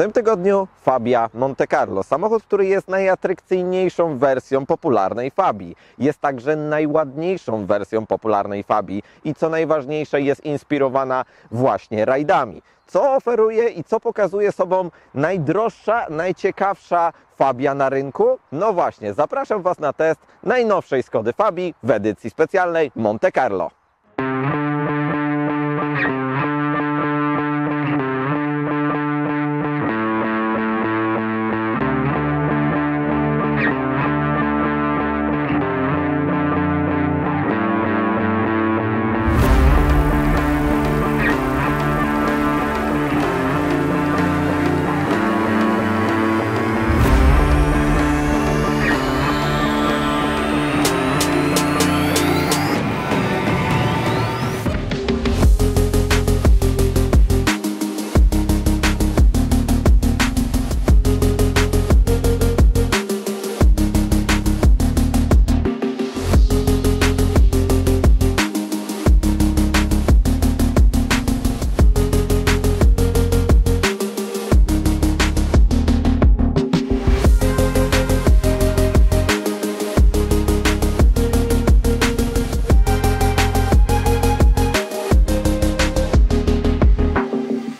tym tygodniu Fabia Monte Carlo. Samochód, który jest najatrakcyjniejszą wersją popularnej Fabii. Jest także najładniejszą wersją popularnej Fabii i co najważniejsze, jest inspirowana właśnie rajdami. Co oferuje i co pokazuje sobą najdroższa, najciekawsza Fabia na rynku? No właśnie, zapraszam Was na test najnowszej Skody Fabii w edycji specjalnej Monte Carlo.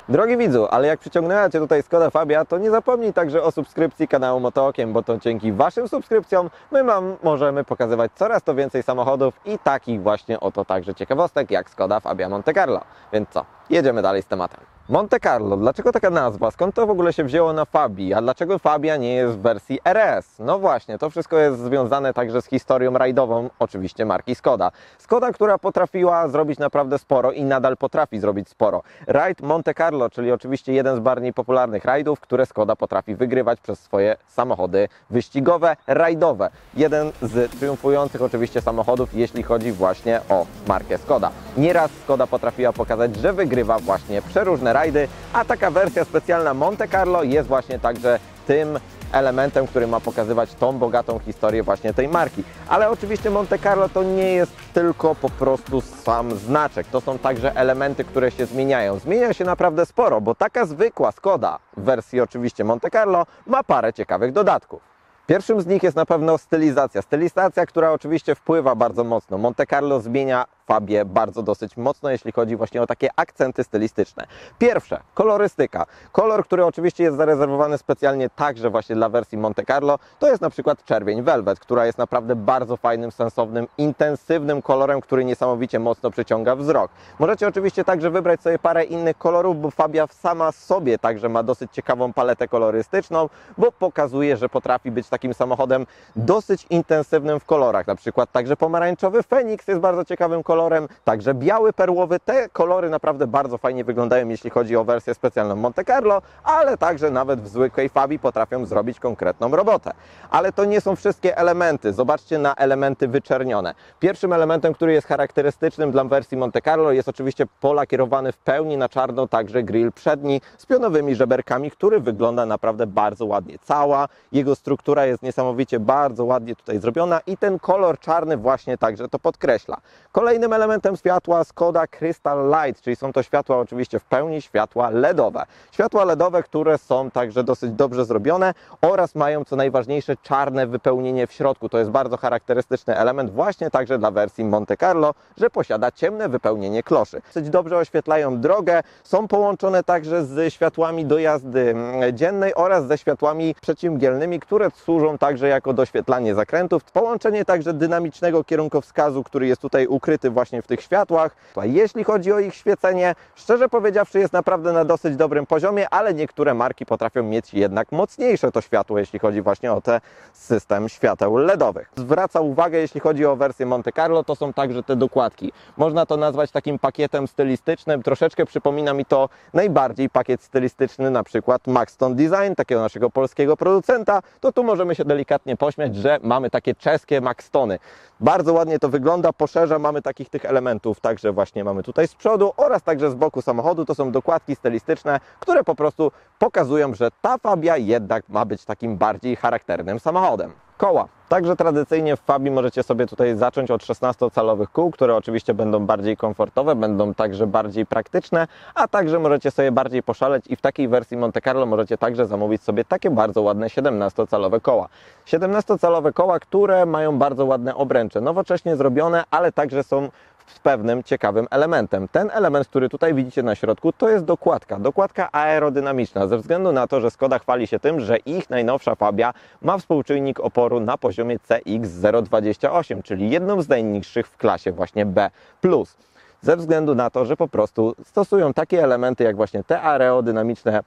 Drogi widzu, ale jak przyciągnęła Cię tutaj Skoda Fabia, to nie zapomnij także o subskrypcji kanału Motookiem, bo to dzięki Waszym subskrypcjom my możemy pokazywać coraz to więcej samochodów i takich właśnie oto także ciekawostek jak Skoda Fabia Monte Carlo. Więc co? Jedziemy dalej z tematem. Monte Carlo. Dlaczego taka nazwa? Skąd to w ogóle się wzięło na Fabii? A dlaczego Fabia nie jest w wersji RS? No właśnie, to wszystko jest związane także z historią rajdową, oczywiście marki Skoda. Skoda, która potrafiła zrobić naprawdę sporo i nadal potrafi zrobić sporo. Rajd Monte Carlo, czyli oczywiście jeden z bardziej popularnych rajdów, które Skoda potrafi wygrywać przez swoje samochody wyścigowe, rajdowe. Jeden z triumfujących oczywiście samochodów, jeśli chodzi właśnie o markę Skoda. Nieraz Skoda potrafiła pokazać, że wygrywa właśnie przeróżne rajdy, a taka wersja specjalna Monte Carlo jest właśnie także tym elementem, który ma pokazywać tą bogatą historię właśnie tej marki. Ale oczywiście Monte Carlo to nie jest tylko po prostu sam znaczek. To są także elementy, które się zmieniają. Zmienia się naprawdę sporo, bo taka zwykła Skoda w wersji oczywiście Monte Carlo ma parę ciekawych dodatków. Pierwszym z nich jest na pewno stylizacja. Stylizacja, która oczywiście wpływa bardzo mocno. Monte Carlo zmienia Fabię bardzo dosyć mocno, jeśli chodzi właśnie o takie akcenty stylistyczne. Pierwsze, kolorystyka. Kolor, który oczywiście jest zarezerwowany specjalnie także właśnie dla wersji Monte Carlo, to jest na przykład czerwień Velvet, która jest naprawdę bardzo fajnym, sensownym, intensywnym kolorem, który niesamowicie mocno przyciąga wzrok. Możecie oczywiście także wybrać sobie parę innych kolorów, bo Fabia sama sobie także ma dosyć ciekawą paletę kolorystyczną, bo pokazuje, że potrafi być takim samochodem dosyć intensywnym w kolorach. Na przykład także pomarańczowy Fenix jest bardzo ciekawym kolorem, także biały perłowy. Te kolory naprawdę bardzo fajnie wyglądają, jeśli chodzi o wersję specjalną Monte Carlo, ale także nawet w zwykłej Fabii potrafią zrobić konkretną robotę. Ale to nie są wszystkie elementy. Zobaczcie na elementy wyczernione. Pierwszym elementem, który jest charakterystycznym dla wersji Monte Carlo, jest oczywiście polakierowany w pełni na czarno także grill przedni z pionowymi żeberkami, który wygląda naprawdę bardzo ładnie. Cała jego struktura jest niesamowicie bardzo ładnie tutaj zrobiona i ten kolor czarny właśnie także to podkreśla. Kolejnym elementem światła Skoda Crystal Light, czyli są to światła oczywiście w pełni światła LEDowe. Światła LEDowe, które są także dosyć dobrze zrobione oraz mają co najważniejsze czarne wypełnienie w środku. To jest bardzo charakterystyczny element właśnie także dla wersji Monte Carlo, że posiada ciemne wypełnienie kloszy. Dosyć dobrze oświetlają drogę, są połączone także z światłami do jazdy dziennej oraz ze światłami przeciwmgielnymi, które służą także jako doświetlanie zakrętów. Połączenie także dynamicznego kierunkowskazu, który jest tutaj ukryty właśnie w tych światłach. Jeśli chodzi o ich świecenie, szczerze powiedziawszy jest naprawdę na dosyć dobrym poziomie, ale niektóre marki potrafią mieć jednak mocniejsze to światło, jeśli chodzi właśnie o ten system świateł LEDowych. Zwraca uwagę, jeśli chodzi o wersję Monte Carlo, to są także te dokładki. Można to nazwać takim pakietem stylistycznym. Troszeczkę przypomina mi to najbardziej pakiet stylistyczny na przykład Maxton Design, takiego naszego polskiego producenta. To tu możemy się delikatnie pośmiać, że mamy takie czeskie Maxtony. Bardzo ładnie to wygląda, poszerza, mamy takich tych elementów, także właśnie mamy tutaj z przodu oraz także z boku samochodu. To są dokładki stylistyczne, które po prostu pokazują, że ta Fabia jednak ma być takim bardziej charakternym samochodem. koła. Także tradycyjnie w Fabii możecie sobie tutaj zacząć od 16-calowych kół, które oczywiście będą bardziej komfortowe, będą także bardziej praktyczne, a także możecie sobie bardziej poszaleć i w takiej wersji Monte Carlo możecie także zamówić sobie takie bardzo ładne 17-calowe koła. 17-calowe koła, które mają bardzo ładne obręcze, nowocześnie zrobione, ale także są z pewnym ciekawym elementem. Ten element, który tutaj widzicie na środku, to jest dokładka aerodynamiczna, ze względu na to, że Skoda chwali się tym, że ich najnowsza Fabia ma współczynnik oporu na poziomie CX028, czyli jedną z najniższych w klasie właśnie B+. Ze względu na to, że po prostu stosują takie elementy jak właśnie te aerodynamiczne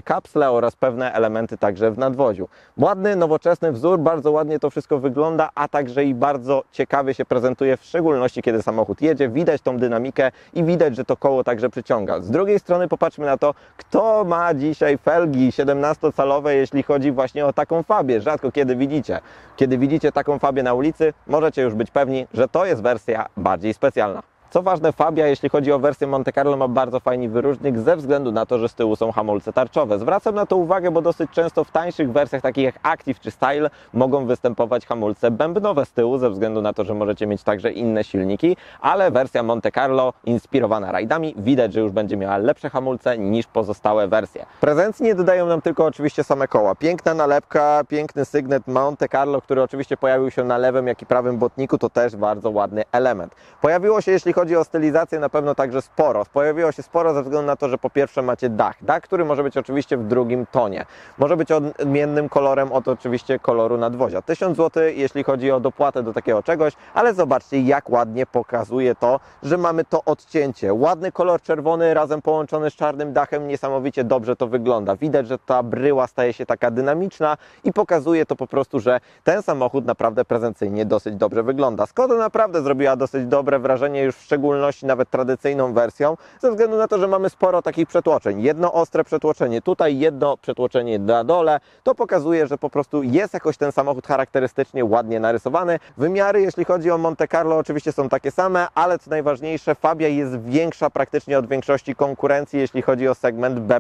kapsle oraz pewne elementy także w nadwoziu. Ładny, nowoczesny wzór, bardzo ładnie to wszystko wygląda, a także i bardzo ciekawie się prezentuje, w szczególności kiedy samochód jedzie. Widać tą dynamikę i widać, że to koło także przyciąga. Z drugiej strony popatrzmy na to, kto ma dzisiaj felgi 17-calowe, jeśli chodzi właśnie o taką Fabię. Rzadko kiedy widzicie. Kiedy widzicie taką Fabię na ulicy, możecie już być pewni, że to jest wersja bardziej specjalna. Co ważne, Fabia, jeśli chodzi o wersję Monte Carlo, ma bardzo fajny wyróżnik ze względu na to, że z tyłu są hamulce tarczowe. Zwracam na to uwagę, bo dosyć często w tańszych wersjach, takich jak Active czy Style, mogą występować hamulce bębnowe z tyłu, ze względu na to, że możecie mieć także inne silniki, ale wersja Monte Carlo, inspirowana rajdami, widać, że już będzie miała lepsze hamulce niż pozostałe wersje. Prezencji nie dodają nam tylko oczywiście same koła. Piękna nalepka, piękny sygnet Monte Carlo, który oczywiście pojawił się na lewym, jak i prawym błotniku, to też bardzo ładny element. Pojawiło się, jeśli chodzi o stylizację, na pewno także sporo. Pojawiło się sporo ze względu na to, że po pierwsze macie dach, który może być oczywiście w drugim tonie. Może być odmiennym kolorem od oczywiście koloru nadwozia. 1000 zł, jeśli chodzi o dopłatę do takiego czegoś, ale zobaczcie, jak ładnie pokazuje to, że mamy to odcięcie. Ładny kolor czerwony razem połączony z czarnym dachem, niesamowicie dobrze to wygląda. Widać, że ta bryła staje się taka dynamiczna i pokazuje to po prostu, że ten samochód naprawdę prezencyjnie dosyć dobrze wygląda. Skoda naprawdę zrobiła dosyć dobre wrażenie już w szczególności nawet tradycyjną wersją, ze względu na to, że mamy sporo takich przetłoczeń. Jedno ostre przetłoczenie tutaj, jedno przetłoczenie na dole. To pokazuje, że po prostu jest jakoś ten samochód charakterystycznie ładnie narysowany. Wymiary, jeśli chodzi o Monte Carlo, oczywiście są takie same, ale co najważniejsze, Fabia jest większa praktycznie od większości konkurencji, jeśli chodzi o segment B+.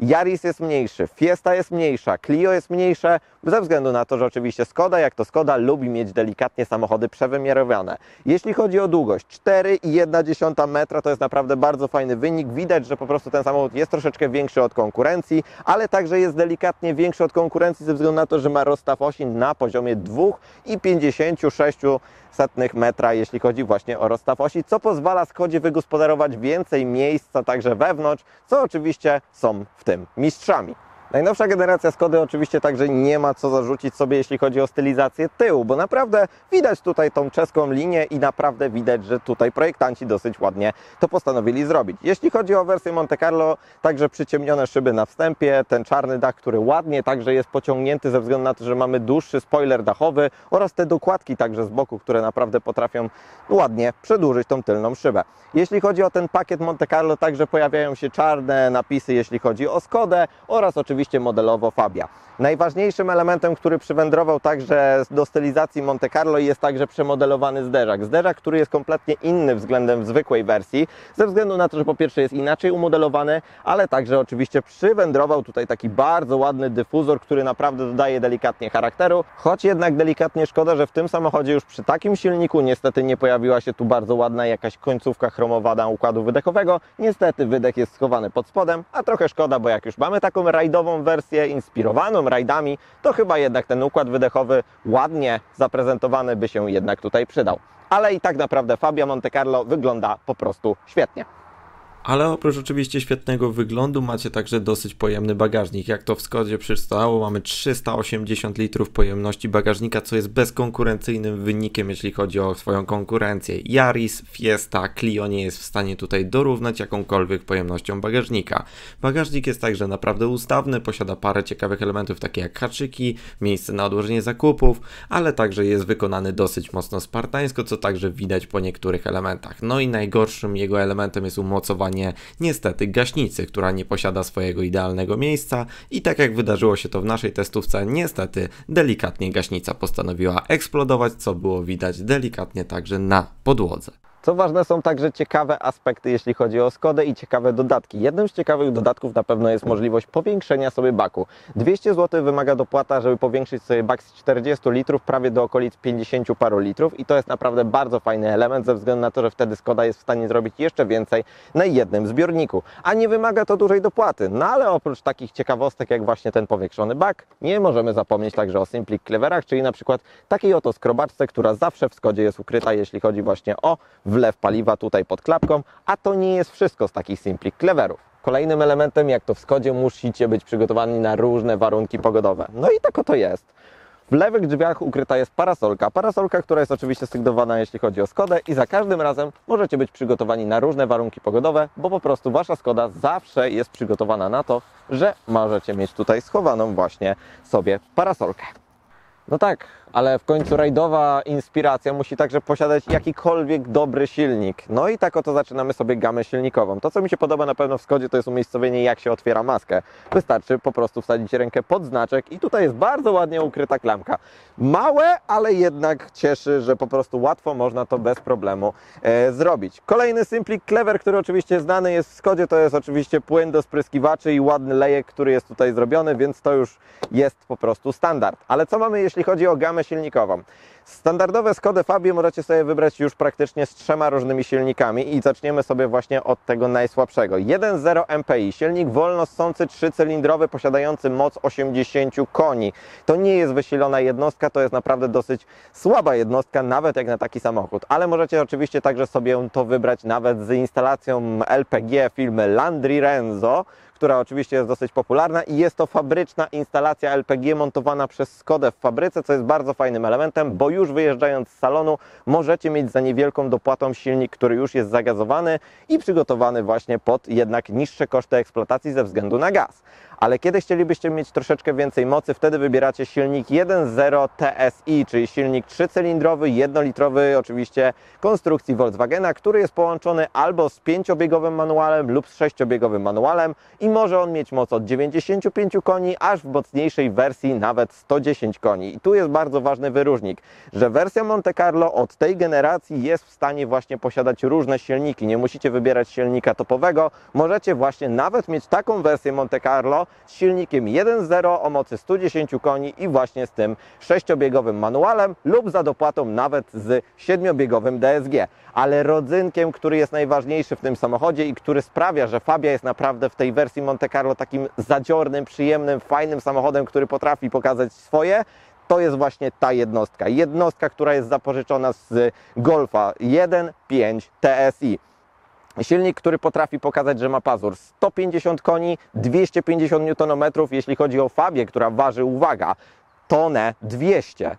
Yaris jest mniejszy, Fiesta jest mniejsza, Clio jest mniejsze, ze względu na to, że oczywiście Skoda, jak to Skoda, lubi mieć delikatnie samochody przewymiarowane. Jeśli chodzi o długość, 4,1 metra to jest naprawdę bardzo fajny wynik. Widać, że po prostu ten samochód jest troszeczkę większy od konkurencji, ale także jest delikatnie większy od konkurencji ze względu na to, że ma rozstaw osi na poziomie 2,56 metra, jeśli chodzi właśnie o rozstaw osi, co pozwala Skodzie wygospodarować więcej miejsca także wewnątrz, co oczywiście są w tym mistrzami. Najnowsza generacja Skody oczywiście także nie ma co zarzucić sobie, jeśli chodzi o stylizację tyłu, bo naprawdę widać tutaj tą czeską linię i naprawdę widać, że tutaj projektanci dosyć ładnie to postanowili zrobić. Jeśli chodzi o wersję Monte Carlo, także przyciemnione szyby na wstępie, ten czarny dach, który ładnie także jest pociągnięty ze względu na to, że mamy dłuższy spoiler dachowy oraz te dokładki także z boku, które naprawdę potrafią ładnie przedłużyć tą tylną szybę. Jeśli chodzi o ten pakiet Monte Carlo, także pojawiają się czarne napisy, jeśli chodzi o Skodę oraz oczywiście modelowo Fabia. Najważniejszym elementem, który przywędrował także do stylizacji Monte Carlo, jest także przemodelowany zderzak. Zderzak, który jest kompletnie inny względem zwykłej wersji, ze względu na to, że po pierwsze jest inaczej umodelowany, ale także oczywiście przywędrował tutaj taki bardzo ładny dyfuzor, który naprawdę dodaje delikatnie charakteru, choć jednak delikatnie szkoda, że w tym samochodzie już przy takim silniku niestety nie pojawiła się tu bardzo ładna jakaś końcówka chromowana układu wydechowego. Niestety wydech jest schowany pod spodem, a trochę szkoda, bo jak już mamy taką rajdową wersję inspirowaną rajdami, to chyba jednak ten układ wydechowy ładnie zaprezentowany by się jednak tutaj przydał. Ale i tak naprawdę Fabia Monte Carlo wygląda po prostu świetnie. Ale oprócz oczywiście świetnego wyglądu macie także dosyć pojemny bagażnik. Jak to w Skodzie przystało, mamy 380 litrów pojemności bagażnika, co jest bezkonkurencyjnym wynikiem, jeśli chodzi o swoją konkurencję. Yaris, Fiesta, Clio nie jest w stanie tutaj dorównać jakąkolwiek pojemnością bagażnika. Bagażnik jest także naprawdę ustawny, posiada parę ciekawych elementów takie jak haczyki, miejsce na odłożenie zakupów, ale także jest wykonany dosyć mocno spartańsko, co także widać po niektórych elementach. No i najgorszym jego elementem jest umocowanie niestety gaśnicy, która nie posiada swojego idealnego miejsca i tak jak wydarzyło się to w naszej testówce, niestety delikatnie gaśnica postanowiła eksplodować, co było widać delikatnie także na podłodze. Co ważne, są także ciekawe aspekty, jeśli chodzi o Skodę i ciekawe dodatki. Jednym z ciekawych dodatków na pewno jest możliwość powiększenia sobie baku. 200 zł wymaga dopłata, żeby powiększyć sobie bak z 40 litrów prawie do okolic 50 paru litrów i to jest naprawdę bardzo fajny element ze względu na to, że wtedy Skoda jest w stanie zrobić jeszcze więcej na jednym zbiorniku, a nie wymaga to dużej dopłaty. No ale oprócz takich ciekawostek jak właśnie ten powiększony bak, nie możemy zapomnieć także o Simplik Cleverach, czyli na przykład takiej oto skrobaczce, która zawsze w Skodzie jest ukryta, jeśli chodzi właśnie o wlew paliwa tutaj pod klapką, a to nie jest wszystko z takich Simplik Cleverów. Kolejnym elementem, jak to w Skodzie, musicie być przygotowani na różne warunki pogodowe. No i tak oto jest. W lewych drzwiach ukryta jest parasolka, która jest oczywiście sygnowana, jeśli chodzi o Skodę i za każdym razem możecie być przygotowani na różne warunki pogodowe, bo po prostu Wasza Skoda zawsze jest przygotowana na to, że możecie mieć tutaj schowaną właśnie sobie parasolkę. No tak, ale w końcu rajdowa inspiracja musi także posiadać jakikolwiek dobry silnik. No i tak oto zaczynamy sobie gamę silnikową. To, co mi się podoba na pewno w Skodzie, to jest umiejscowienie, jak się otwiera maskę. Wystarczy po prostu wsadzić rękę pod znaczek i tutaj jest bardzo ładnie ukryta klamka. Małe, ale jednak cieszy, że po prostu łatwo można to bez problemu zrobić. Kolejny Simplik Clever, który oczywiście znany jest w Skodzie, to jest oczywiście płyn do spryskiwaczy i ładny lejek, który jest tutaj zrobiony, więc to już jest po prostu standard. Ale co mamy, jeśli chodzi o gamę silnikową? Standardowe Skodę Fabie możecie sobie wybrać już praktycznie z 3 różnymi silnikami i zaczniemy sobie właśnie od tego najsłabszego. 1.0 MPI, silnik wolno ssący 3-cylindrowy, posiadający moc 80 koni. To nie jest wysilona jednostka, to jest naprawdę dosyć słaba jednostka, nawet jak na taki samochód. Ale możecie oczywiście także sobie to wybrać nawet z instalacją LPG firmy Landry Renzo, która oczywiście jest dosyć popularna i jest to fabryczna instalacja LPG montowana przez Skodę w fabryce, co jest bardzo fajnym elementem, bo już wyjeżdżając z salonu możecie mieć za niewielką dopłatą silnik, który już jest zagazowany i przygotowany właśnie pod jednak niższe koszty eksploatacji ze względu na gaz. Ale kiedy chcielibyście mieć troszeczkę więcej mocy, wtedy wybieracie silnik 1.0 TSI, czyli silnik 3-cylindrowy, 1-litrowy oczywiście konstrukcji Volkswagena, który jest połączony albo z 5-biegowym manualem lub z 6-biegowym manualem i może on mieć moc od 95 koni, aż w mocniejszej wersji nawet 110 koni. I tu jest bardzo ważny wyróżnik, że wersja Monte Carlo od tej generacji jest w stanie właśnie posiadać różne silniki. Nie musicie wybierać silnika topowego, możecie właśnie nawet mieć taką wersję Monte Carlo z silnikiem 1.0 o mocy 110 koni i właśnie z tym 6-biegowym manualem lub za dopłatą nawet z 7-biegowym DSG. Ale rodzynkiem, który jest najważniejszy w tym samochodzie i który sprawia, że Fabia jest naprawdę w tej wersji Monte Carlo takim zadziornym, przyjemnym, fajnym samochodem, który potrafi pokazać swoje, to jest właśnie ta jednostka. Jednostka, która jest zapożyczona z Golfa 1.5 TSI. Silnik, który potrafi pokazać, że ma pazur 150 koni, 250 Nm, jeśli chodzi o Fabię, która waży, uwaga, tonę 200.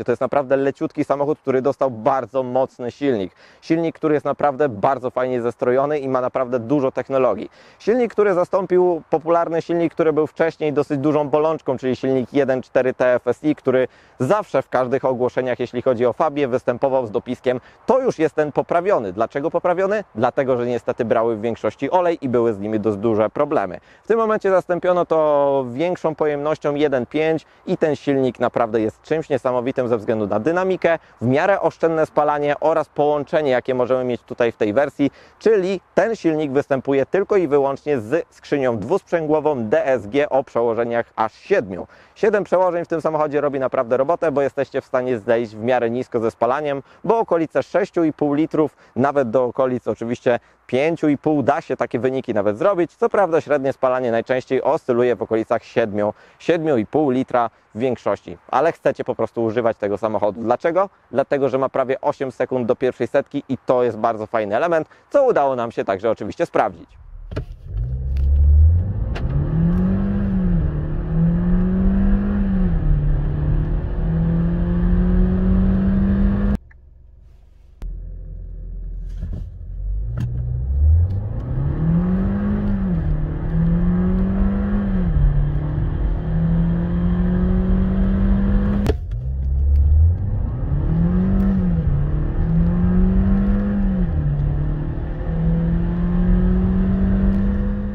To jest naprawdę leciutki samochód, który dostał bardzo mocny silnik. Silnik, który jest naprawdę bardzo fajnie zestrojony i ma naprawdę dużo technologii. Silnik, który zastąpił popularny silnik, który był wcześniej dosyć dużą bolączką, czyli silnik 1.4 TFSI, który zawsze w każdych ogłoszeniach, jeśli chodzi o Fabię, występował z dopiskiem. To już jest ten poprawiony. Dlaczego poprawiony? Dlatego, że niestety brały w większości olej i były z nimi dość duże problemy. W tym momencie zastąpiono to większą pojemnością 1.5 i ten silnik naprawdę jest czymś niesamowitym ze względu na dynamikę, w miarę oszczędne spalanie oraz połączenie, jakie możemy mieć tutaj w tej wersji, czyli ten silnik występuje tylko i wyłącznie z skrzynią dwusprzęgłową DSG o przełożeniach aż 7. 7 przełożeń w tym samochodzie robi naprawdę robotę, bo jesteście w stanie zejść w miarę nisko ze spalaniem, bo okolice 6,5 litrów, nawet do okolic oczywiście 5,5 da się takie wyniki nawet zrobić. Co prawda średnie spalanie najczęściej oscyluje w okolicach 7,5 litra w większości, ale chcecie po prostu używać tego samochodu. Dlaczego? Dlatego, że ma prawie 8 sekund do pierwszej setki i to jest bardzo fajny element, co udało nam się także oczywiście sprawdzić.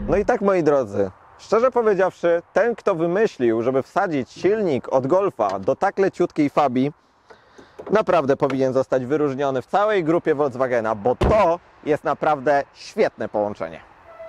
No i tak, moi drodzy, szczerze powiedziawszy, ten, kto wymyślił, żeby wsadzić silnik od Golfa do tak leciutkiej Fabii, naprawdę powinien zostać wyróżniony w całej grupie Volkswagena, bo to jest naprawdę świetne połączenie.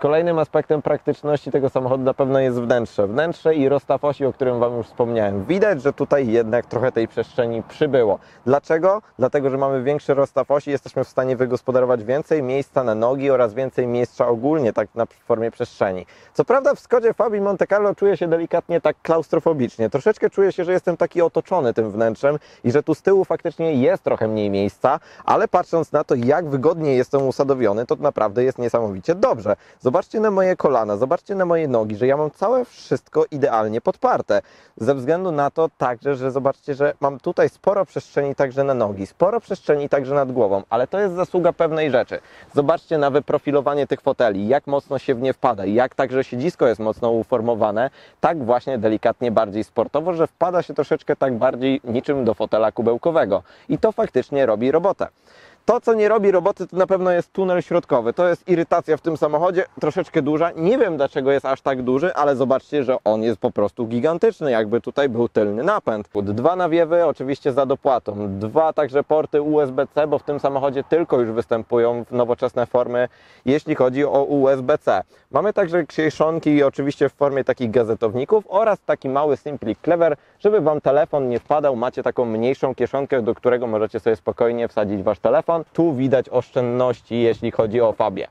Kolejnym aspektem praktyczności tego samochodu na pewno jest wnętrze. Wnętrze i rozstaw osi, o którym Wam już wspomniałem. Widać, że tutaj jednak trochę tej przestrzeni przybyło. Dlaczego? Dlatego, że mamy większy rozstaw osi, jesteśmy w stanie wygospodarować więcej miejsca na nogi oraz więcej miejsca ogólnie, tak na formie przestrzeni. Co prawda w Skodzie Fabii Monte Carlo czuję się delikatnie tak klaustrofobicznie. Troszeczkę czuję się, że jestem taki otoczony tym wnętrzem i że tu z tyłu faktycznie jest trochę mniej miejsca, ale patrząc na to, jak wygodnie jestem usadowiony, to naprawdę jest niesamowicie dobrze. Zobaczcie na moje kolana, zobaczcie na moje nogi, że ja mam całe wszystko idealnie podparte. Ze względu na to także, że zobaczcie, że mam tutaj sporo przestrzeni także na nogi, sporo przestrzeni także nad głową, ale to jest zasługa pewnej rzeczy. Zobaczcie na wyprofilowanie tych foteli, jak mocno się w nie wpada, jak także siedzisko jest mocno uformowane, tak właśnie delikatnie bardziej sportowo, że wpada się troszeczkę tak bardziej niczym do fotela kubełkowego. I to faktycznie robi robotę. To, co nie robi roboty, to na pewno jest tunel środkowy. To jest irytacja w tym samochodzie, troszeczkę duża. Nie wiem, dlaczego jest aż tak duży, ale zobaczcie, że on jest po prostu gigantyczny, jakby tutaj był tylny napęd. 2 nawiewy oczywiście za dopłatą, 2 także porty USB-C, bo w tym samochodzie tylko już występują nowoczesne formy, jeśli chodzi o USB-C. Mamy także kieszonki oczywiście w formie takich gazetowników oraz taki mały Simply Clever, żeby Wam telefon nie wpadał. Macie taką mniejszą kieszonkę, do którego możecie sobie spokojnie wsadzić Wasz telefon. Tu widać oszczędności, jeśli chodzi o Fabię.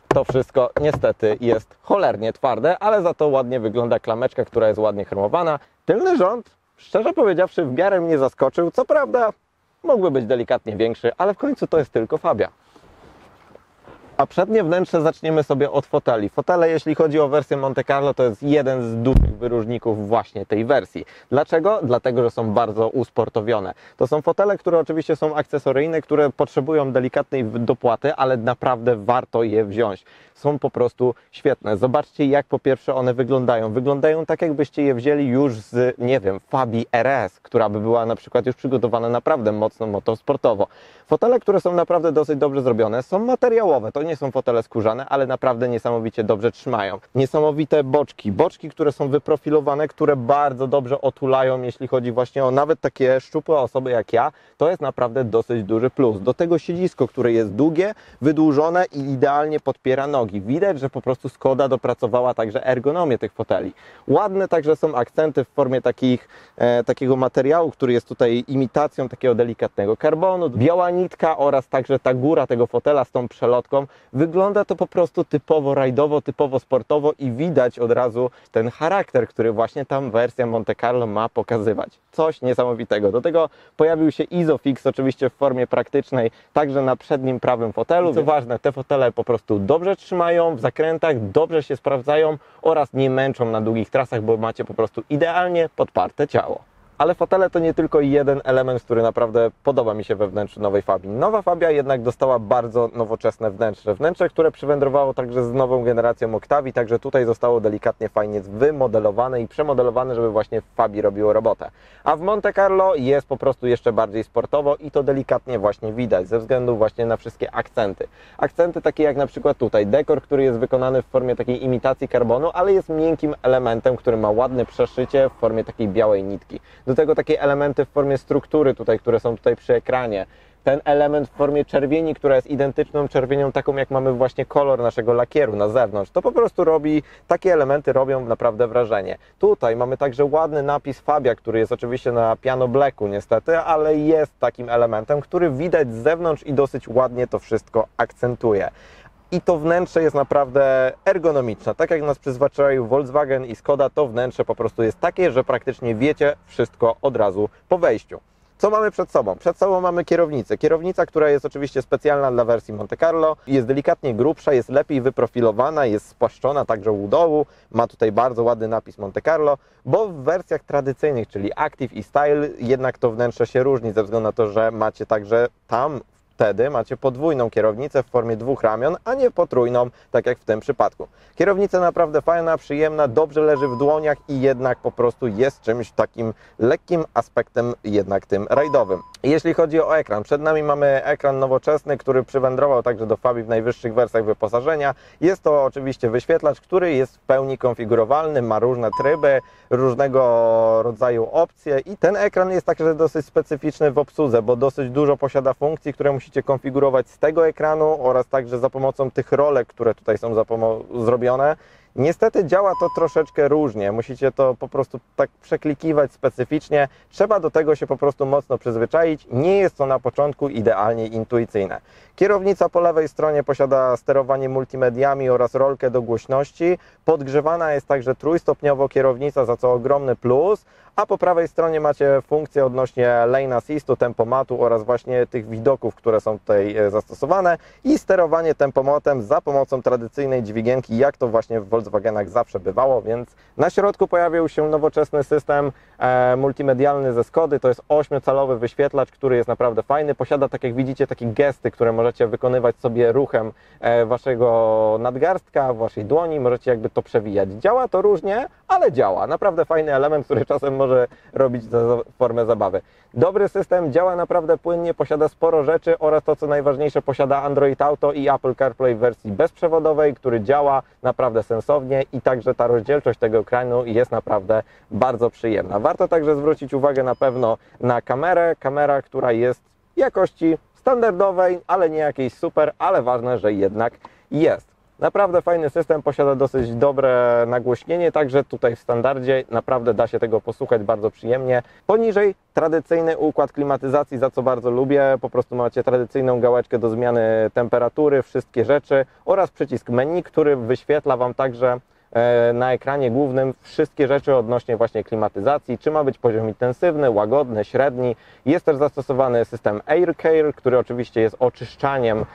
To wszystko niestety jest cholernie twarde, ale za to ładnie wygląda klameczka, która jest ładnie chromowana. Tylny rząd, szczerze powiedziawszy, w miarę mnie zaskoczył. Co prawda mógłby być delikatnie większy, ale w końcu to jest tylko Fabia. A przednie wnętrze zaczniemy sobie od foteli. Fotele, jeśli chodzi o wersję Monte Carlo, to jest jeden z dużych wyróżników właśnie tej wersji. Dlaczego? Dlatego, że są bardzo usportowione. To są fotele, które oczywiście są akcesoryjne, które potrzebują delikatnej dopłaty, ale naprawdę warto je wziąć. Są po prostu świetne. Zobaczcie, jak po pierwsze one wyglądają. Wyglądają tak, jakbyście je wzięli już z, nie wiem, Fabii RS, która by była na przykład już przygotowana naprawdę mocno motosportowo. Fotele, które są naprawdę dosyć dobrze zrobione, są materiałowe. To nie są fotele skórzane, ale naprawdę niesamowicie dobrze trzymają. Niesamowite boczki. Boczki, które są wyprofilowane, które bardzo dobrze otulają, jeśli chodzi właśnie o nawet takie szczupłe osoby jak ja. To jest naprawdę dosyć duży plus. Do tego siedzisko, które jest długie, wydłużone i idealnie podpiera nogi. Widać, że po prostu Skoda dopracowała także ergonomię tych foteli. Ładne także są akcenty w formie takiego materiału, który jest tutaj imitacją takiego delikatnego karbonu. Biała nitka oraz także ta góra tego fotela z tą przelotką. Wygląda to po prostu typowo rajdowo, typowo sportowo i widać od razu ten charakter, który właśnie tam wersja Monte Carlo ma pokazywać. Coś niesamowitego. Do tego pojawił się Isofix oczywiście w formie praktycznej, także na przednim prawym fotelu. Co ważne, te fotele po prostu dobrze trzymają w zakrętach, dobrze się sprawdzają oraz nie męczą na długich trasach, bo macie po prostu idealnie podparte ciało. Ale fotele to nie tylko jeden element, który naprawdę podoba mi się we wnętrzu nowej Fabii. Nowa Fabia jednak dostała bardzo nowoczesne wnętrze. Wnętrze, które przywędrowało także z nową generacją Octavii, także tutaj zostało delikatnie fajnie wymodelowane i przemodelowane, żeby właśnie w Fabii robiło robotę. A w Monte Carlo jest po prostu jeszcze bardziej sportowo i to delikatnie właśnie widać, ze względu właśnie na wszystkie akcenty. Akcenty takie jak na przykład tutaj dekor, który jest wykonany w formie takiej imitacji karbonu, ale jest miękkim elementem, który ma ładne przeszycie w formie takiej białej nitki. Do tego takie elementy w formie struktury tutaj, które są tutaj przy ekranie. Ten element w formie czerwieni, która jest identyczną czerwienią taką, jak mamy właśnie kolor naszego lakieru na zewnątrz. To po prostu takie elementy robią naprawdę wrażenie. Tutaj mamy także ładny napis Fabia, który jest oczywiście na piano blacku niestety, ale jest takim elementem, który widać z zewnątrz i dosyć ładnie to wszystko akcentuje. I to wnętrze jest naprawdę ergonomiczne. Tak jak nas przyzwyczaił Volkswagen i Skoda, to wnętrze po prostu jest takie, że praktycznie wiecie wszystko od razu po wejściu. Co mamy przed sobą? Przed sobą mamy kierownicę. Kierownica, która jest oczywiście specjalna dla wersji Monte Carlo. Jest delikatnie grubsza, jest lepiej wyprofilowana, jest spłaszczona także u dołu. Ma tutaj bardzo ładny napis Monte Carlo, bo w wersjach tradycyjnych, czyli Active i Style, jednak to wnętrze się różni ze względu na to, że macie także tam wtedy macie podwójną kierownicę w formie 2 ramion, a nie potrójną, tak jak w tym przypadku. Kierownica naprawdę fajna, przyjemna, dobrze leży w dłoniach i jednak po prostu jest czymś takim lekkim aspektem jednak tym rajdowym. Jeśli chodzi o ekran, przed nami mamy ekran nowoczesny, który przywędrował także do Fabii w najwyższych wersjach wyposażenia. Jest to oczywiście wyświetlacz, który jest w pełni konfigurowalny, ma różne tryby, różnego rodzaju opcje i ten ekran jest także dosyć specyficzny w obsłudze, bo dosyć dużo posiada funkcji, które musicie konfigurować z tego ekranu oraz także za pomocą tych rolek, które tutaj są zrobione. Niestety działa to troszeczkę różnie, musicie to po prostu tak przeklikiwać specyficznie, trzeba do tego się po prostu mocno przyzwyczaić, nie jest to na początku idealnie intuicyjne. Kierownica po lewej stronie posiada sterowanie multimediami oraz rolkę do głośności, podgrzewana jest także trójstopniowo kierownica, za co ogromny plus, a po prawej stronie macie funkcję odnośnie lane assistu, tempomatu oraz właśnie tych widoków, które są tutaj zastosowane i sterowanie tempomatem za pomocą tradycyjnej dźwigienki, jak to właśnie w Volkswagenach zawsze bywało, więc na środku pojawił się nowoczesny system multimedialny ze Skody, to jest 8-calowy wyświetlacz, który jest naprawdę fajny, posiada, tak jak widzicie, takie gesty, które możecie wykonywać sobie ruchem waszego nadgarstka, waszej dłoni, możecie jakby to przewijać. Działa to różnie, ale działa. Naprawdę fajny element, który czasem może robić za formę zabawy. Dobry system, działa naprawdę płynnie, posiada sporo rzeczy oraz to, co najważniejsze, posiada Android Auto i Apple CarPlay w wersji bezprzewodowej, który działa naprawdę sensownie i także ta rozdzielczość tego ekranu jest naprawdę bardzo przyjemna. Warto także zwrócić uwagę na pewno na kamerę. Kamera, która jest jakości standardowej, ale nie jakiejś super, ale ważne, że jednak jest. Naprawdę fajny system, posiada dosyć dobre nagłośnienie, także tutaj w standardzie naprawdę da się tego posłuchać bardzo przyjemnie. Poniżej tradycyjny układ klimatyzacji, za co bardzo lubię, po prostu macie tradycyjną gałeczkę do zmiany temperatury, wszystkie rzeczy oraz przycisk menu, który wyświetla Wam także na ekranie głównym wszystkie rzeczy odnośnie właśnie klimatyzacji, czy ma być poziom intensywny, łagodny, średni. Jest też zastosowany system Air Care, który oczywiście jest oczyszczaniem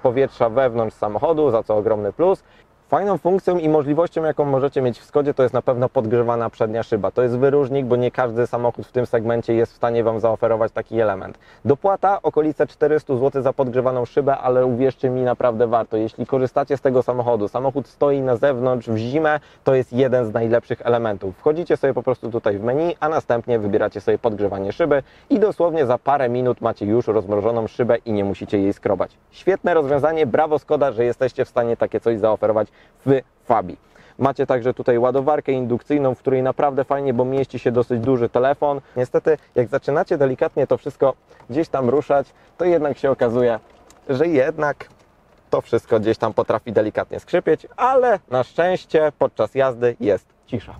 powietrza wewnątrz samochodu, za co ogromny plus. Fajną funkcją i możliwością, jaką możecie mieć w Skodzie, to jest na pewno podgrzewana przednia szyba. To jest wyróżnik, bo nie każdy samochód w tym segmencie jest w stanie Wam zaoferować taki element. Dopłata okolice 400 zł za podgrzewaną szybę, ale uwierzcie mi, naprawdę warto. Jeśli korzystacie z tego samochodu, samochód stoi na zewnątrz w zimę, to jest jeden z najlepszych elementów. Wchodzicie sobie po prostu tutaj w menu, a następnie wybieracie sobie podgrzewanie szyby i dosłownie za parę minut macie już rozmrożoną szybę i nie musicie jej skrobać. Świetne rozwiązanie, brawo Skoda, że jesteście w stanie takie coś zaoferować w Fabii. Macie także tutaj ładowarkę indukcyjną, w której naprawdę fajnie, bo mieści się dosyć duży telefon. Niestety, jak zaczynacie delikatnie to wszystko gdzieś tam ruszać, to jednak się okazuje, że jednak to wszystko gdzieś tam potrafi delikatnie skrzypieć, ale na szczęście podczas jazdy jest cisza.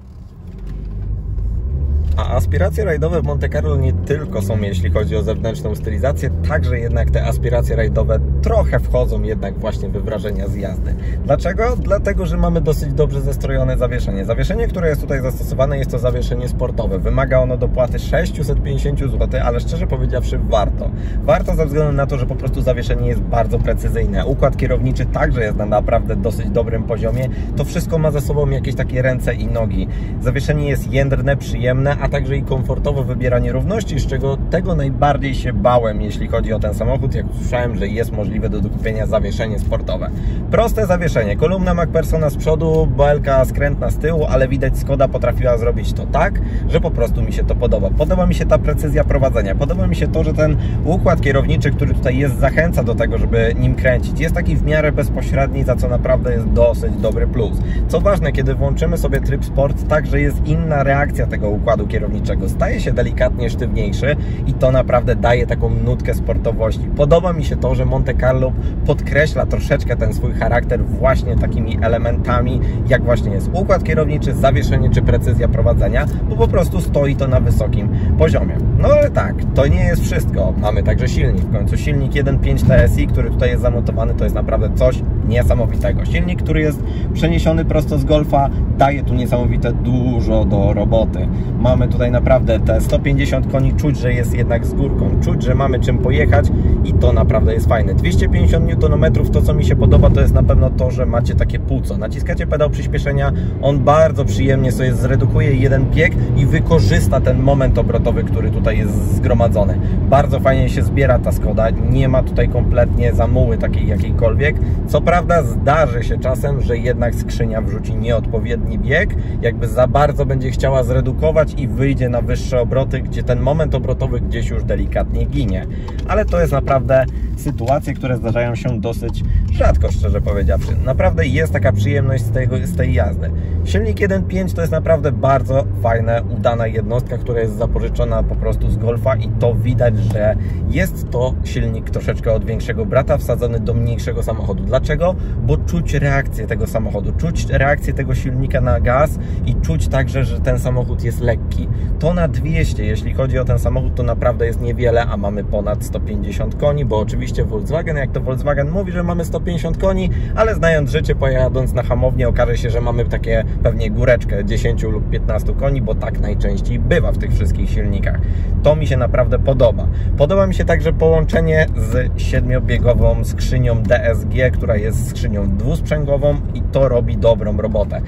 A aspiracje rajdowe w Monte Carlo nie tylko są, jeśli chodzi o zewnętrzną stylizację, także jednak te aspiracje rajdowe trochę wchodzą jednak właśnie we wrażenia z jazdy. Dlaczego? Dlatego, że mamy dosyć dobrze zestrojone zawieszenie. Zawieszenie, które jest tutaj zastosowane, jest to zawieszenie sportowe. Wymaga ono dopłaty 650 zł, ale szczerze powiedziawszy warto. Warto ze względu na to, że po prostu zawieszenie jest bardzo precyzyjne. Układ kierowniczy także jest na naprawdę dosyć dobrym poziomie. To wszystko ma ze sobą jakieś takie ręce i nogi. Zawieszenie jest jędrne, przyjemne, a także i komfortowo wybiera nierówności, z czego tego najbardziej się bałem, jeśli chodzi o ten samochód, jak usłyszałem, że jest możliwe do dokupienia zawieszenie sportowe. Proste zawieszenie, kolumna MacPhersona z przodu, belka skrętna z tyłu, ale widać, Skoda potrafiła zrobić to tak, że po prostu mi się to podoba. Podoba mi się ta precyzja prowadzenia, podoba mi się to, że ten układ kierowniczy, który tutaj jest, zachęca do tego, żeby nim kręcić. Jest taki w miarę bezpośredni, za co naprawdę jest dosyć dobry plus. Co ważne, kiedy włączymy sobie tryb sport, także jest inna reakcja tego układu kierowniczego. Staje się delikatnie sztywniejszy i to naprawdę daje taką nutkę sportowości. Podoba mi się to, że Monte Carlo podkreśla troszeczkę ten swój charakter właśnie takimi elementami, jak właśnie jest układ kierowniczy, zawieszenie czy precyzja prowadzenia, bo po prostu stoi to na wysokim poziomie. No ale tak, to nie jest wszystko. Mamy także silnik. W końcu silnik 1.5 TSI, który tutaj jest zamontowany, to jest naprawdę coś niesamowitego. Silnik, który jest przeniesiony prosto z Golfa, daje tu niesamowite dużo do roboty. Mamy tutaj naprawdę te 150 koni, czuć, że jest jednak z górką, czuć, że mamy czym pojechać i to naprawdę jest fajne. 250 Nm, to co mi się podoba, to jest na pewno to, że macie takie płuco. Naciskacie pedał przyspieszenia, on bardzo przyjemnie sobie zredukuje jeden bieg i wykorzysta ten moment obrotowy, który tutaj jest zgromadzony. Bardzo fajnie się zbiera ta Skoda, nie ma tutaj kompletnie zamuły takiej jakiejkolwiek. Co prawda zdarzy się czasem, że jednak skrzynia wrzuci nieodpowiedni bieg, jakby za bardzo będzie chciała zredukować i wyjdzie na wyższe obroty, gdzie ten moment obrotowy gdzieś już delikatnie ginie. Ale to jest naprawdę sytuacje, które zdarzają się dosyć rzadko, szczerze powiedziawszy. Naprawdę jest taka przyjemność z tej jazdy. Silnik 1.5 to jest naprawdę bardzo fajna, udana jednostka, która jest zapożyczona po prostu z Golfa i to widać, że jest to silnik troszeczkę od większego brata wsadzony do mniejszego samochodu. Dlaczego? Bo czuć reakcję tego samochodu, czuć reakcję tego silnika na gaz i czuć także, że ten samochód jest lekki. To na 200, jeśli chodzi o ten samochód, to naprawdę jest niewiele, a mamy ponad 150 koni, bo oczywiście Volkswagen, jak to Volkswagen mówi, że mamy 150 koni, ale znając życie, pojadąc na hamownię, okaże się, że mamy takie pewnie góreczkę 10 lub 15 koni, bo tak najczęściej bywa w tych wszystkich silnikach. To mi się naprawdę podoba. Podoba mi się także połączenie z 7-biegową skrzynią DSG, która jest skrzynią dwusprzęgową i to robi dobrą robotę.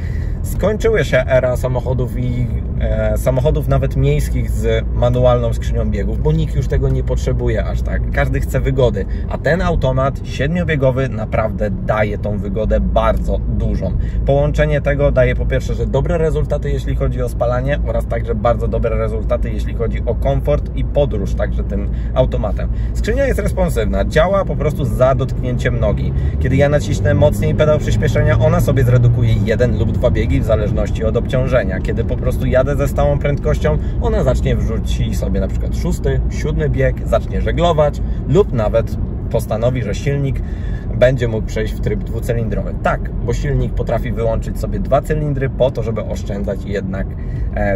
Skończyły się era samochodów i samochodów nawet miejskich z manualną skrzynią biegów, bo nikt już tego nie potrzebuje aż tak. Każdy chce wygody, a ten automat 7-biegowy naprawdę daje tą wygodę bardzo dużą. Połączenie tego daje po pierwsze, że dobre rezultaty jeśli chodzi o spalanie oraz także bardzo dobre rezultaty jeśli chodzi o komfort i podróż także tym automatem. Skrzynia jest responsywna, działa po prostu za dotknięciem nogi. Kiedy ja nacisnę mocniej pedał przyspieszenia, ona sobie zredukuje 1 lub 2 biegi w zależności od obciążenia. Kiedy po prostu jadę ze stałą prędkością, ona zacznie wrzucić sobie na przykład 6., 7 bieg, zacznie żeglować lub nawet postanowi, że silnik będzie mógł przejść w tryb dwucylindrowy. Tak, bo silnik potrafi wyłączyć sobie 2 cylindry po to, żeby oszczędzać jednak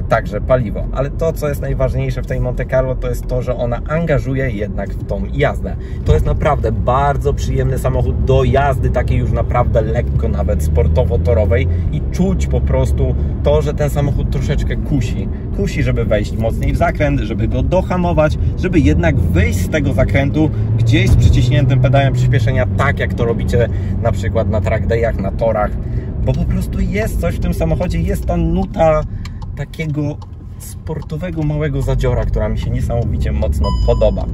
także paliwo. Ale to, co jest najważniejsze w tej Monte Carlo, to jest to, że ona angażuje jednak w tą jazdę. To jest naprawdę bardzo przyjemny samochód do jazdy takiej już naprawdę lekko, nawet sportowo-torowej i czuć po prostu to, że ten samochód troszeczkę kusi. Kusi, żeby wejść mocniej w zakręt, żeby go dohamować, żeby jednak wyjść z tego zakrętu gdzieś z przyciśniętym pedałem przyspieszenia, tak jak to robicie na przykład na track dayach, na torach, bo po prostu jest coś w tym samochodzie, jest ta nuta takiego sportowego małego zadziora, która mi się niesamowicie mocno podoba.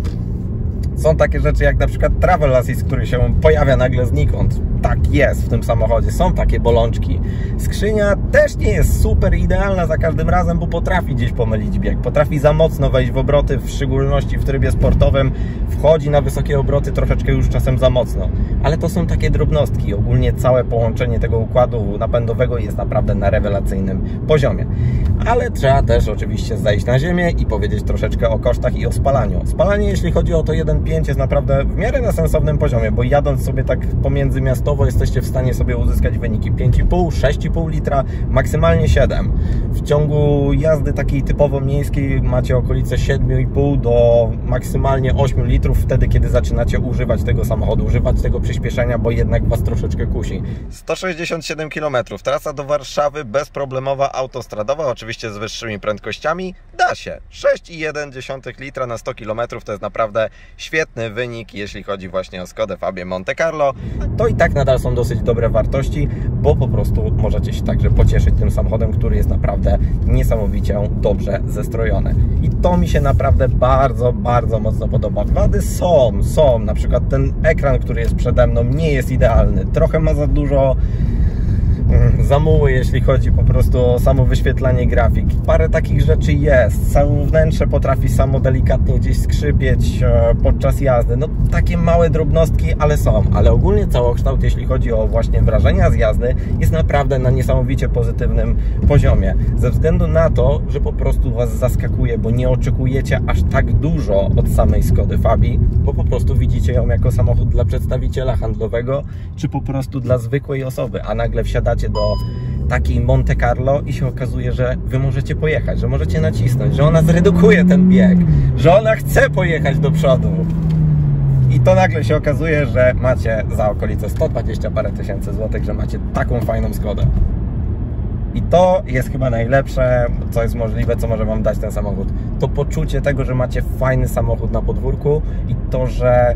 Są takie rzeczy jak na przykład Travel Assist, który się pojawia nagle znikąd. Tak jest w tym samochodzie, są takie bolączki. Skrzynia też nie jest super idealna za każdym razem, bo potrafi gdzieś pomylić bieg, potrafi za mocno wejść w obroty, w szczególności w trybie sportowym, wchodzi na wysokie obroty troszeczkę już czasem za mocno. Ale to są takie drobnostki. Ogólnie całe połączenie tego układu napędowego jest naprawdę na rewelacyjnym poziomie. Ale trzeba też oczywiście zejść na ziemię i powiedzieć troszeczkę o kosztach i o spalaniu. Spalanie, jeśli chodzi o to 1.5, jest naprawdę w miarę na sensownym poziomie, bo jadąc sobie tak pomiędzy miastowo jesteście w stanie sobie uzyskać wyniki 5,5, 6,5 litra, maksymalnie 7. W ciągu jazdy takiej typowo miejskiej macie okolice 7,5 do maksymalnie 8 litrów wtedy, kiedy zaczynacie używać tego samochodu, używać tego przyspieszenia, bo jednak Was troszeczkę kusi. 167 km, trasa do Warszawy bezproblemowa, autostradowa, oczywiście z wyższymi prędkościami, da się. 6,1 litra na 100 km to jest naprawdę świetny wynik, jeśli chodzi właśnie o Skodę Fabię Monte Carlo. To i tak nadal są dosyć dobre wartości, bo po prostu możecie się także pocieszyć tym samochodem, który jest naprawdę niesamowicie dobrze zestrojony. I to mi się naprawdę bardzo, bardzo mocno podoba. Wady są, na przykład ten ekran, który jest przede mną, nie jest idealny. Trochę ma za dużo zamuły, jeśli chodzi po prostu o samo wyświetlanie grafik. Parę takich rzeczy jest. Całe wnętrze potrafi samo delikatnie gdzieś skrzypieć podczas jazdy. No takie małe drobnostki, ale są. Ale ogólnie całokształt, jeśli chodzi o właśnie wrażenia z jazdy, jest naprawdę na niesamowicie pozytywnym poziomie. Ze względu na to, że po prostu Was zaskakuje, bo nie oczekujecie aż tak dużo od samej Skody Fabii, bo po prostu widzicie ją jako samochód dla przedstawiciela handlowego, czy po prostu dla zwykłej osoby, a nagle wsiadacie do takiej Monte Carlo i się okazuje, że Wy możecie pojechać, że możecie nacisnąć, że ona zredukuje ten bieg, że ona chce pojechać do przodu. I to nagle się okazuje, że macie za okolice 120 parę tysięcy złotych, że macie taką fajną Skodę. I to jest chyba najlepsze, co jest możliwe, co może Wam dać ten samochód. To poczucie tego, że macie fajny samochód na podwórku i to, że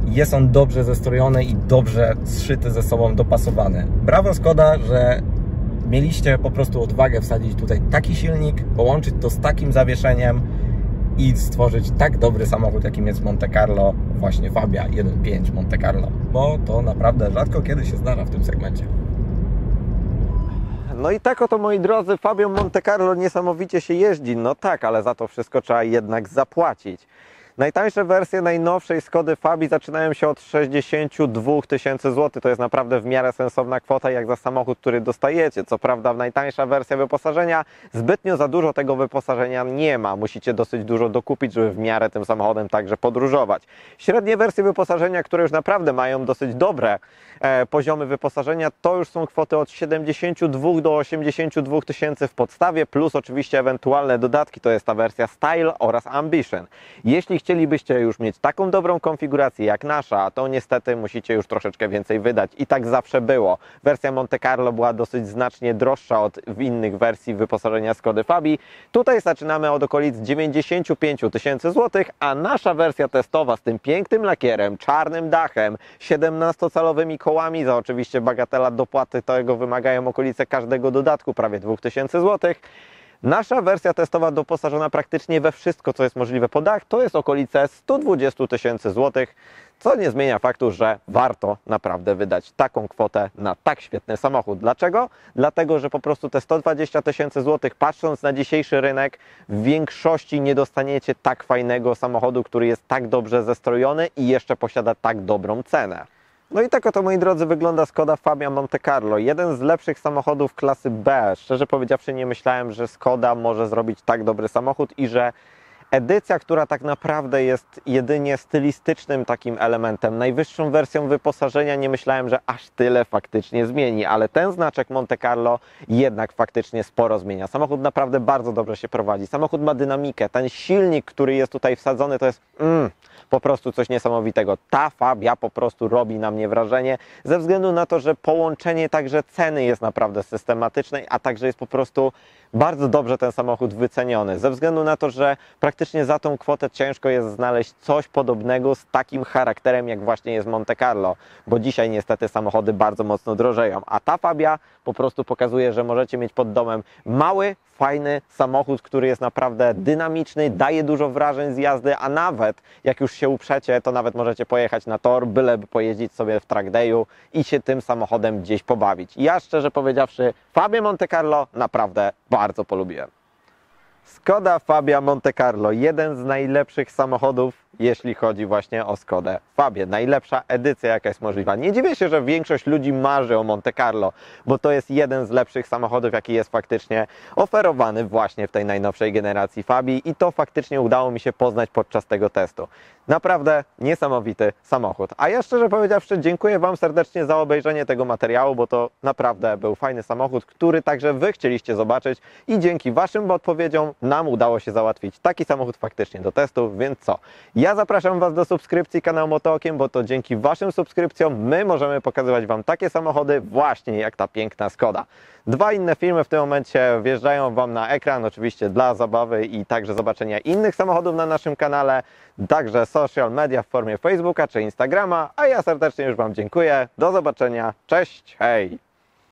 jest on dobrze zestrojony i dobrze zszyty ze sobą, dopasowany. Brawo Skoda, że mieliście po prostu odwagę wsadzić tutaj taki silnik, połączyć to z takim zawieszeniem i stworzyć tak dobry samochód, jakim jest Monte Carlo, właśnie Fabia 1.5 Monte Carlo, bo to naprawdę rzadko kiedy się zdarza w tym segmencie. No i tak oto, moi drodzy, Fabią Monte Carlo niesamowicie się jeździ. No tak, ale za to wszystko trzeba jednak zapłacić. Najtańsze wersje najnowszej Skody Fabii zaczynają się od 62 000 złotych. To jest naprawdę w miarę sensowna kwota jak za samochód, który dostajecie. Co prawda najtańsza wersja wyposażenia, zbytnio za dużo tego wyposażenia nie ma. Musicie dosyć dużo dokupić, żeby w miarę tym samochodem także podróżować. Średnie wersje wyposażenia, które już naprawdę mają dosyć dobre poziomy wyposażenia, to już są kwoty od 72 do 82 000 w podstawie, plus oczywiście ewentualne dodatki. To jest ta wersja Style oraz Ambition. Jeśli chcielibyście już mieć taką dobrą konfigurację jak nasza, to niestety musicie już troszeczkę więcej wydać. I tak zawsze było. Wersja Monte Carlo była dosyć znacznie droższa od innych wersji wyposażenia Skody Fabii. Tutaj zaczynamy od okolic 95 000 złotych, a nasza wersja testowa z tym pięknym lakierem, czarnym dachem, 17-calowymi kołami, za oczywiście bagatela dopłaty tego wymagają okolice każdego dodatku, prawie 2000 złotych. Nasza wersja testowa doposażona praktycznie we wszystko, co jest możliwe po dach, to jest okolice 120 000 złotych, co nie zmienia faktu, że warto naprawdę wydać taką kwotę na tak świetny samochód. Dlaczego? Dlatego, że po prostu te 120 000 złotych, patrząc na dzisiejszy rynek, w większości nie dostaniecie tak fajnego samochodu, który jest tak dobrze zestrojony i jeszcze posiada tak dobrą cenę. No i tak oto, moi drodzy, wygląda Skoda Fabia Monte Carlo. Jeden z lepszych samochodów klasy B. Szczerze powiedziawszy, nie myślałem, że Skoda może zrobić tak dobry samochód i że edycja, która tak naprawdę jest jedynie stylistycznym takim elementem, najwyższą wersją wyposażenia, nie myślałem, że aż tyle faktycznie zmieni, ale ten znaczek Monte Carlo jednak faktycznie sporo zmienia. Samochód naprawdę bardzo dobrze się prowadzi. Samochód ma dynamikę. Ten silnik, który jest tutaj wsadzony, to jest po prostu coś niesamowitego. Ta Fabia po prostu robi na mnie wrażenie, ze względu na to, że połączenie także ceny jest naprawdę systematyczne, a także jest po prostu bardzo dobrze ten samochód wyceniony. Ze względu na to, że praktycznie za tą kwotę ciężko jest znaleźć coś podobnego z takim charakterem, jak właśnie jest Monte Carlo, bo dzisiaj niestety samochody bardzo mocno drożeją, a ta Fabia po prostu pokazuje, że możecie mieć pod domem mały, fajny samochód, który jest naprawdę dynamiczny, daje dużo wrażeń z jazdy, a nawet jak już się uprzecie, to nawet możecie pojechać na tor, byleby pojeździć sobie w track dayu i się tym samochodem gdzieś pobawić. Ja szczerze powiedziawszy, Fabię Monte Carlo naprawdę bardzo polubiłem. Skoda Fabia Monte Carlo, jeden z najlepszych samochodów, jeśli chodzi właśnie o Skodę Fabię. Najlepsza edycja, jaka jest możliwa. Nie dziwię się, że większość ludzi marzy o Monte Carlo, bo to jest jeden z lepszych samochodów, jaki jest faktycznie oferowany właśnie w tej najnowszej generacji Fabii i to faktycznie udało mi się poznać podczas tego testu. Naprawdę niesamowity samochód. A ja szczerze powiedziawszy dziękuję Wam serdecznie za obejrzenie tego materiału, bo to naprawdę był fajny samochód, który także Wy chcieliście zobaczyć i dzięki Waszym odpowiedziom nam udało się załatwić taki samochód faktycznie do testu, więc co? Ja zapraszam Was do subskrypcji kanału Motookiem, bo to dzięki Waszym subskrypcjom my możemy pokazywać Wam takie samochody właśnie jak ta piękna Skoda. Dwa inne filmy w tym momencie wjeżdżają Wam na ekran, oczywiście dla zabawy i także zobaczenia innych samochodów na naszym kanale, także social media w formie Facebooka czy Instagrama, a ja serdecznie już Wam dziękuję. Do zobaczenia, cześć, hej!